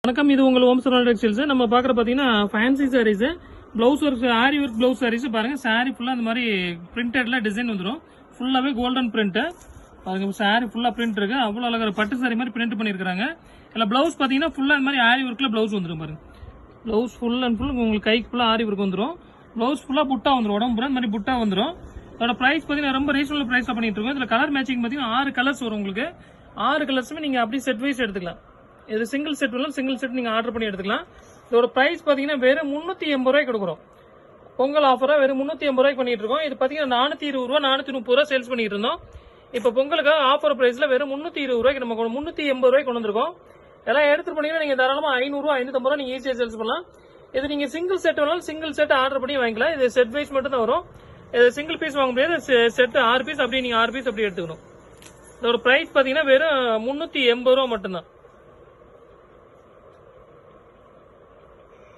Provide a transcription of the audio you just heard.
வணக்கம், இது உங்கள் ஓம் சரவணன் டெக்ஸ்டைல்ஸ். நம்ம பார்க்குற பார்த்தீங்கன்னா ஃபேன்சி சாரீஸ், ப்ளவுஸ் ஒர்க், ஆரி ஒர்க் ப்ளவுஸ் சாரீஸ் பாருங்க. சாரி ஃபுல்லாக அந்த மாதிரி பிரிண்டட்ல டிசைன் வந்துடும். ஃபுல்லாகவே கோல்டன் பிரிண்ட் பாருங்க. சாரி ஃபுல்லாக பிரிண்ட் இருக்கு. அவ்வளோ அழகாக பட்டு சாரி மாதிரி பிரிண்ட் பண்ணியிருக்காங்க. இல்லை ப்ளவுஸ் பார்த்தீங்கன்னா ஃபுல்லாக இந்த மாதிரி ஆரி ஒர்க்கில் ப்ளவுஸ் வந்துடும் பாருங்க. ப்ளவுஸ் ஃபுல் அண்ட் ஃபுல் உங்களுக்கு கைக்கு ஃபுல்லாக ஆரி ஒர்க் வந்துடும். ப்ளவுஸ் ஃபுல்லாக புட்டா வந்துடும். உடம்பு இந்த மாதிரி புட்டா வந்துடும். அதோட ப்ரைஸ் பார்த்தீங்கன்னா ரொம்ப ரீசனபிள் ப்ரைஸாக பண்ணிட்டு இருக்கோம். இதில் கலர் மேட்சிங் பார்த்தீங்கன்னா 6 கலர்ஸ் வரும் உங்களுக்கு. 6 கலர்ஸுமே நீங்கள் அப்படியே செட் வைஸ் எடுத்துக்கலாம். இது சிங்கிள் செட் வேணும், சிங்கிள் செட் நீங்கள் ஆர்டர் பண்ணி எடுத்துக்கலாம். இதோட ப்ரைஸ் பார்த்தீங்கன்னா வெறும் 380 ரூபாய்க்கு கொடுக்குறோம். பொங்கல் ஆஃபராக வெறும் 380 ரூபாய்க்கு பண்ணிட்டு இருக்கோம். இது பார்த்தீங்கன்னா 420 ரூபா 430 ரூபா சேல்ஸ் பண்ணிட்டு இருந்தோம். இப்போ பொங்கலுக்காக ஆஃபர் ப்ரைஸில் வெறும் 320 ரூபாய்க்கு நம்ம 380 ரூபாய்க்கு கொண்டு வந்திருக்கோம். எல்லாம் எடுத்துட்டு போனீங்கன்னா நீங்கள் தாராளமாக 500 ரூபா 550 ரூபா நீங்கள் ஈஸியாக சேல்ஸ் பண்ணலாம். இது நீங்கள் சிங்கிள் செட் வேணாலும் சிங்கிள் செட் ஆர்டர் பண்ணி வாங்கிக்கலாம். இது செட் வைஸ் மட்டும் தான் வரும். இது சிங்கிள் பீஸ் வாங்க முடியாது. செட் 6 பீஸ் அப்படியே நீங்கள் 6 பீஸ் அப்படி எடுத்துக்கணும். இதோட ப்ரைஸ் பார்த்தீங்கன்னா வெறும் 380 ரூபா மட்டும்தான்.